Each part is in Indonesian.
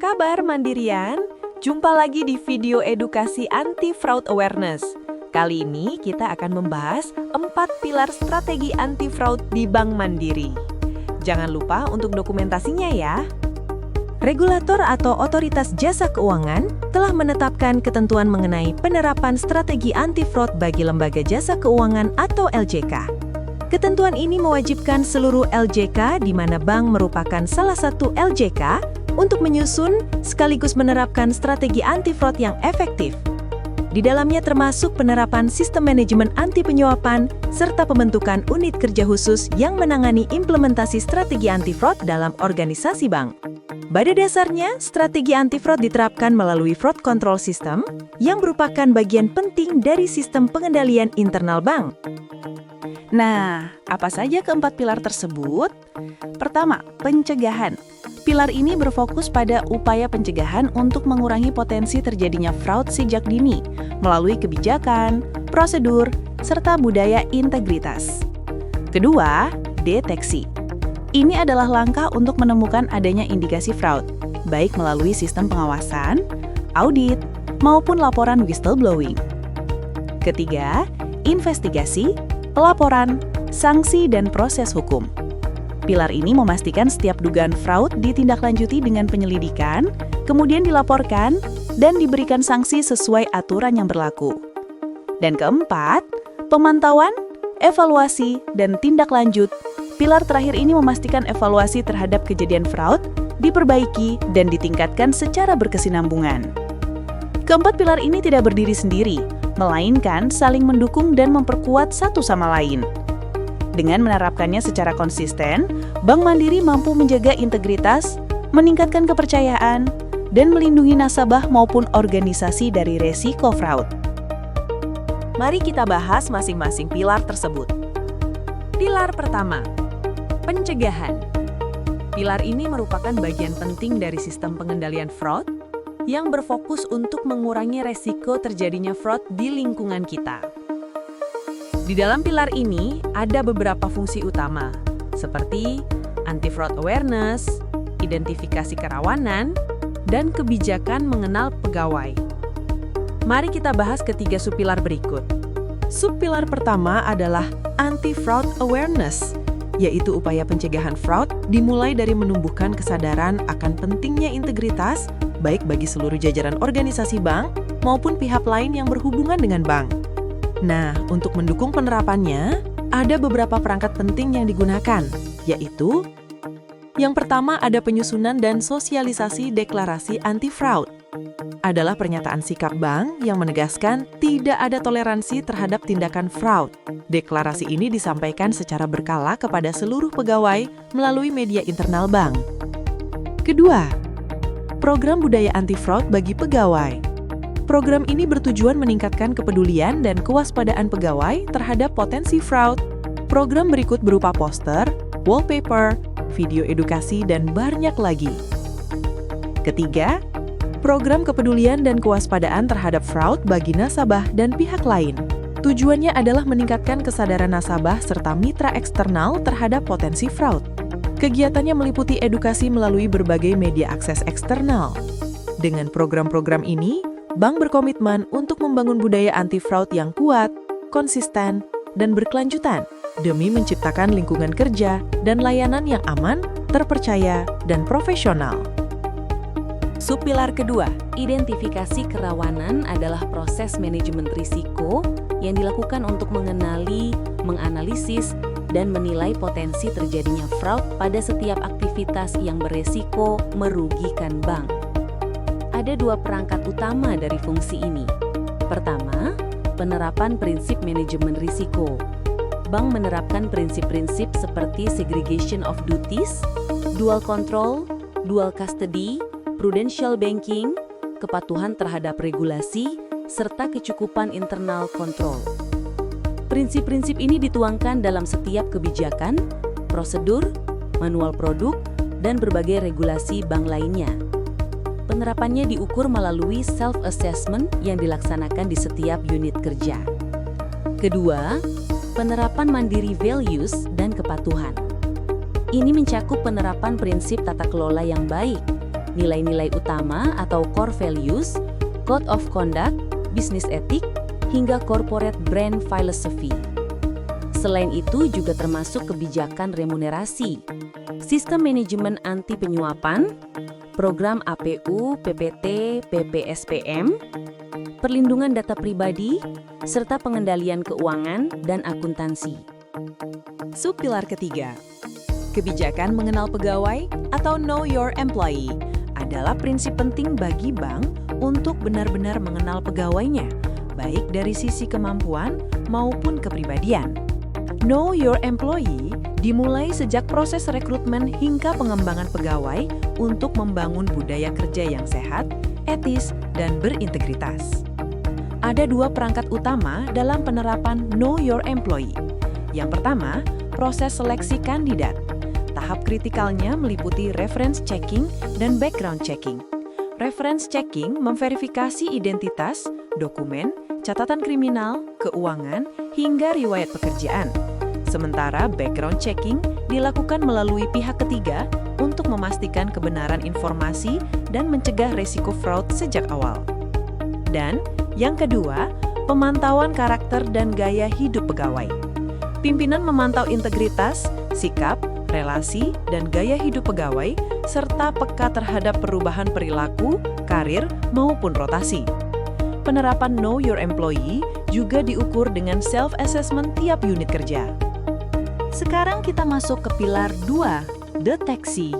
kabar Mandirian? Jumpa lagi di video edukasi anti-fraud awareness. Kali ini kita akan membahas 4 pilar strategi anti-fraud di Bank Mandiri. Jangan lupa untuk dokumentasinya ya. Regulator atau Otoritas Jasa Keuangan telah menetapkan ketentuan mengenai penerapan strategi anti-fraud bagi lembaga jasa keuangan atau LJK. Ketentuan ini mewajibkan seluruh LJK di mana bank merupakan salah satu LJK untuk menyusun sekaligus menerapkan strategi anti-fraud yang efektif. Di dalamnya termasuk penerapan sistem manajemen anti penyuapan serta pembentukan unit kerja khusus yang menangani implementasi strategi anti-fraud dalam organisasi bank. Pada dasarnya, strategi anti-fraud diterapkan melalui fraud control system yang merupakan bagian penting dari sistem pengendalian internal bank. Nah, apa saja keempat pilar tersebut? Pertama, pencegahan. Pilar ini berfokus pada upaya pencegahan untuk mengurangi potensi terjadinya fraud sejak dini melalui kebijakan, prosedur, serta budaya integritas. Kedua, deteksi. Ini adalah langkah untuk menemukan adanya indikasi fraud, baik melalui sistem pengawasan, audit, maupun laporan whistleblowing. Ketiga, investigasi, pelaporan, sanksi, dan proses hukum. Pilar ini memastikan setiap dugaan fraud ditindaklanjuti dengan penyelidikan, kemudian dilaporkan, dan diberikan sanksi sesuai aturan yang berlaku. Dan keempat, pemantauan, evaluasi, dan tindak lanjut. Pilar terakhir ini memastikan evaluasi terhadap kejadian fraud diperbaiki dan ditingkatkan secara berkesinambungan. Keempat pilar ini tidak berdiri sendiri, melainkan saling mendukung dan memperkuat satu sama lain. Dengan menerapkannya secara konsisten, Bank Mandiri mampu menjaga integritas, meningkatkan kepercayaan, dan melindungi nasabah maupun organisasi dari resiko fraud. Mari kita bahas masing-masing pilar tersebut. Pilar pertama, pencegahan. Pilar ini merupakan bagian penting dari sistem pengendalian fraud yang berfokus untuk mengurangi resiko terjadinya fraud di lingkungan kita. Di dalam pilar ini ada beberapa fungsi utama, seperti anti-fraud awareness, identifikasi kerawanan, dan kebijakan mengenal pegawai. Mari kita bahas ketiga subpilar berikut. Subpilar pertama adalah anti-fraud awareness, yaitu upaya pencegahan fraud dimulai dari menumbuhkan kesadaran akan pentingnya integritas, baik bagi seluruh jajaran organisasi bank maupun pihak lain yang berhubungan dengan bank. Nah, untuk mendukung penerapannya, ada beberapa perangkat penting yang digunakan, yaitu yang pertama ada penyusunan dan sosialisasi deklarasi anti-fraud. Adalah pernyataan sikap bank yang menegaskan tidak ada toleransi terhadap tindakan fraud. Deklarasi ini disampaikan secara berkala kepada seluruh pegawai melalui media internal bank. Kedua, program budaya anti-fraud bagi pegawai. Program ini bertujuan meningkatkan kepedulian dan kewaspadaan pegawai terhadap potensi fraud. Program berikut berupa poster, wallpaper, video edukasi, dan banyak lagi. Ketiga, program kepedulian dan kewaspadaan terhadap fraud bagi nasabah dan pihak lain. Tujuannya adalah meningkatkan kesadaran nasabah serta mitra eksternal terhadap potensi fraud. Kegiatannya meliputi edukasi melalui berbagai media akses eksternal. Dengan program-program ini, bank berkomitmen untuk membangun budaya anti-fraud yang kuat, konsisten, dan berkelanjutan demi menciptakan lingkungan kerja dan layanan yang aman, terpercaya, dan profesional. Subpilar kedua, identifikasi kerawanan adalah proses manajemen risiko yang dilakukan untuk mengenali, menganalisis, dan menilai potensi terjadinya fraud pada setiap aktivitas yang beresiko merugikan bank. Ada dua perangkat utama dari fungsi ini. Pertama, penerapan prinsip manajemen risiko. Bank menerapkan prinsip-prinsip seperti segregation of duties, dual control, dual custody, prudential banking, kepatuhan terhadap regulasi, serta kecukupan internal control. Prinsip-prinsip ini dituangkan dalam setiap kebijakan, prosedur, manual produk, dan berbagai regulasi bank lainnya. Penerapannya diukur melalui self-assessment yang dilaksanakan di setiap unit kerja. Kedua, penerapan mandiri values dan kepatuhan. Ini mencakup penerapan prinsip tata kelola yang baik, nilai-nilai utama atau core values, code of conduct, business ethic, hingga corporate brand philosophy. Selain itu juga termasuk kebijakan remunerasi, sistem manajemen anti penyuapan, program APU, PPT, PPSPM, perlindungan data pribadi, serta pengendalian keuangan dan akuntansi. Subpilar ketiga, kebijakan mengenal pegawai atau Know Your Employee adalah prinsip penting bagi bank untuk benar-benar mengenal pegawainya, baik dari sisi kemampuan maupun kepribadian. Know Your Employee dimulai sejak proses rekrutmen hingga pengembangan pegawai untuk membangun budaya kerja yang sehat, etis, dan berintegritas. Ada dua perangkat utama dalam penerapan Know Your Employee. Yang pertama, proses seleksi kandidat. Tahap kritikalnya meliputi reference checking dan background checking. Reference checking memverifikasi identitas, dokumen, catatan kriminal, keuangan, hingga riwayat pekerjaan. Sementara background checking dilakukan melalui pihak ketiga untuk memastikan kebenaran informasi dan mencegah risiko fraud sejak awal. Dan yang kedua, pemantauan karakter dan gaya hidup pegawai. Pimpinan memantau integritas, sikap, relasi, dan gaya hidup pegawai, serta peka terhadap perubahan perilaku, karir, maupun rotasi. Penerapan Know Your Employee juga diukur dengan self-assessment tiap unit kerja. Sekarang kita masuk ke pilar 2, deteksi.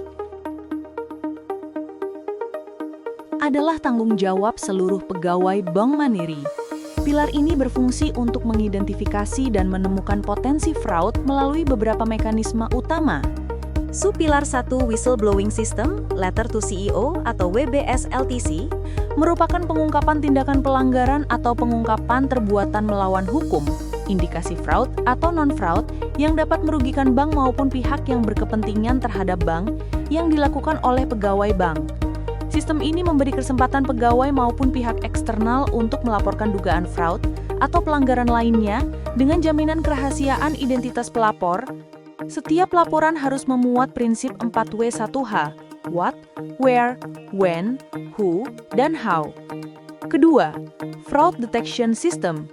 Adalah tanggung jawab seluruh pegawai Bank Mandiri. Pilar ini berfungsi untuk mengidentifikasi dan menemukan potensi fraud melalui beberapa mekanisme utama. Subpilar 1 Whistleblowing System, Letter to CEO atau WBS-LTC, merupakan pengungkapan tindakan pelanggaran atau pengungkapan perbuatan melawan hukum, indikasi fraud atau non-fraud yang dapat merugikan bank maupun pihak yang berkepentingan terhadap bank yang dilakukan oleh pegawai bank. Sistem ini memberi kesempatan pegawai maupun pihak eksternal untuk melaporkan dugaan fraud atau pelanggaran lainnya dengan jaminan kerahasiaan identitas pelapor. Setiap laporan harus memuat prinsip 4W1H, what, where, when, who, dan how. Kedua, Fraud Detection System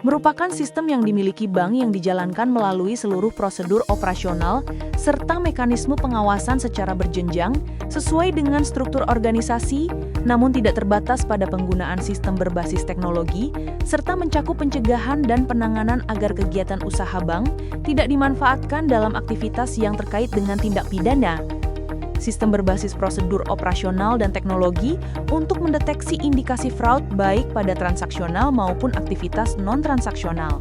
merupakan sistem yang dimiliki bank yang dijalankan melalui seluruh prosedur operasional serta mekanisme pengawasan secara berjenjang sesuai dengan struktur organisasi, namun tidak terbatas pada penggunaan sistem berbasis teknologi, serta mencakup pencegahan dan penanganan agar kegiatan usaha bank tidak dimanfaatkan dalam aktivitas yang terkait dengan tindak pidana. Sistem berbasis prosedur operasional dan teknologi untuk mendeteksi indikasi fraud baik pada transaksional maupun aktivitas non-transaksional.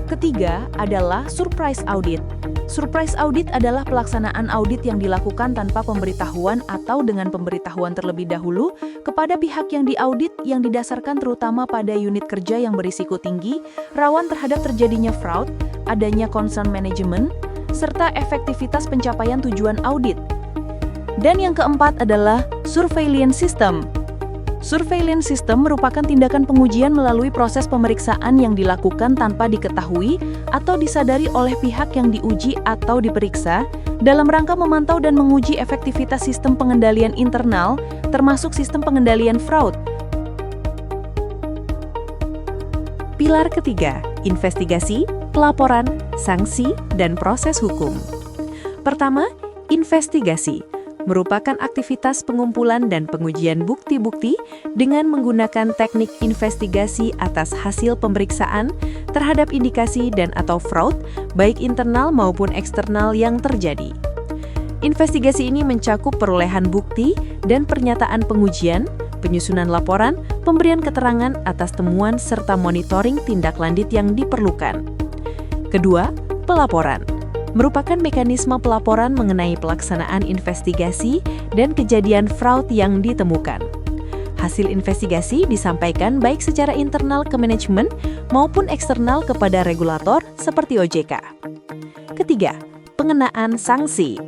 Ketiga adalah Surprise Audit. Surprise Audit adalah pelaksanaan audit yang dilakukan tanpa pemberitahuan atau dengan pemberitahuan terlebih dahulu kepada pihak yang diaudit yang didasarkan terutama pada unit kerja yang berisiko tinggi, rawan terhadap terjadinya fraud, adanya concern management, serta efektivitas pencapaian tujuan audit. Dan yang keempat adalah Surveillance System. Surveillance System merupakan tindakan pengujian melalui proses pemeriksaan yang dilakukan tanpa diketahui atau disadari oleh pihak yang diuji atau diperiksa dalam rangka memantau dan menguji efektivitas sistem pengendalian internal, termasuk sistem pengendalian fraud. Pilar ketiga, investigasi, pelaporan, sanksi, dan proses hukum. Pertama, investigasi merupakan aktivitas pengumpulan dan pengujian bukti-bukti dengan menggunakan teknik investigasi atas hasil pemeriksaan terhadap indikasi dan atau fraud, baik internal maupun eksternal yang terjadi. Investigasi ini mencakup perolehan bukti dan pernyataan pengujian, penyusunan laporan, pemberian keterangan atas temuan serta monitoring tindak lanjut yang diperlukan. Kedua, pelaporan merupakan mekanisme pelaporan mengenai pelaksanaan investigasi dan kejadian fraud yang ditemukan. Hasil investigasi disampaikan baik secara internal ke manajemen maupun eksternal kepada regulator seperti OJK. Ketiga, pengenaan sanksi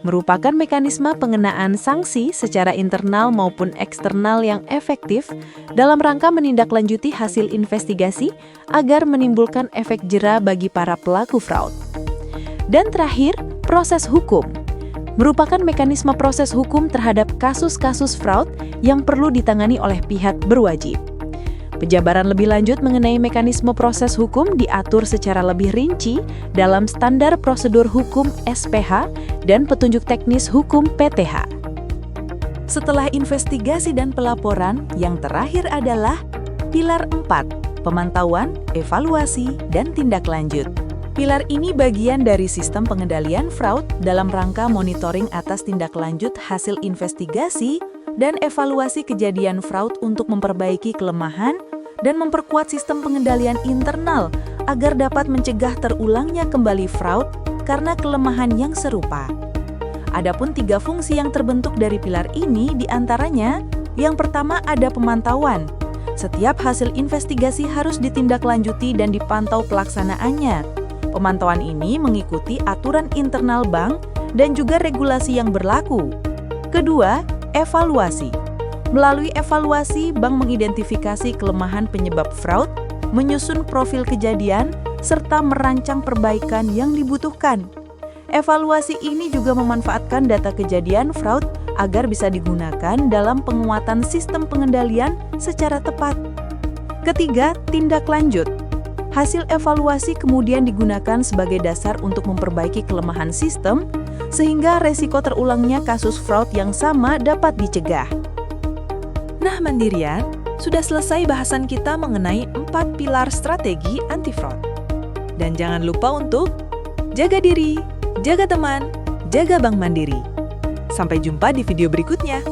merupakan mekanisme pengenaan sanksi secara internal maupun eksternal yang efektif dalam rangka menindaklanjuti hasil investigasi agar menimbulkan efek jera bagi para pelaku fraud. Dan terakhir, proses hukum merupakan mekanisme proses hukum terhadap kasus-kasus fraud yang perlu ditangani oleh pihak berwajib. Penjabaran lebih lanjut mengenai mekanisme proses hukum diatur secara lebih rinci dalam Standar Prosedur Hukum SPH dan Petunjuk Teknis Hukum PTH. Setelah investigasi dan pelaporan, yang terakhir adalah pilar 4, pemantauan, evaluasi, dan tindak lanjut. Pilar ini bagian dari sistem pengendalian fraud dalam rangka monitoring atas tindak lanjut hasil investigasi dan evaluasi kejadian fraud untuk memperbaiki kelemahan dan memperkuat sistem pengendalian internal agar dapat mencegah terulangnya kembali fraud karena kelemahan yang serupa. Adapun 3 fungsi yang terbentuk dari pilar ini diantaranya, yang pertama ada pemantauan. Setiap hasil investigasi harus ditindaklanjuti dan dipantau pelaksanaannya. Pemantauan ini mengikuti aturan internal bank dan juga regulasi yang berlaku. Kedua, evaluasi. Melalui evaluasi, bank mengidentifikasi kelemahan penyebab fraud, menyusun profil kejadian, serta merancang perbaikan yang dibutuhkan. Evaluasi ini juga memanfaatkan data kejadian fraud agar bisa digunakan dalam penguatan sistem pengendalian secara tepat. Ketiga, tindak lanjut. Hasil evaluasi kemudian digunakan sebagai dasar untuk memperbaiki kelemahan sistem, sehingga resiko terulangnya kasus fraud yang sama dapat dicegah. Nah, Mandirian, sudah selesai bahasan kita mengenai 4 pilar strategi anti-fraud. Dan jangan lupa untuk jaga diri, jaga teman, jaga Bank Mandiri. Sampai jumpa di video berikutnya.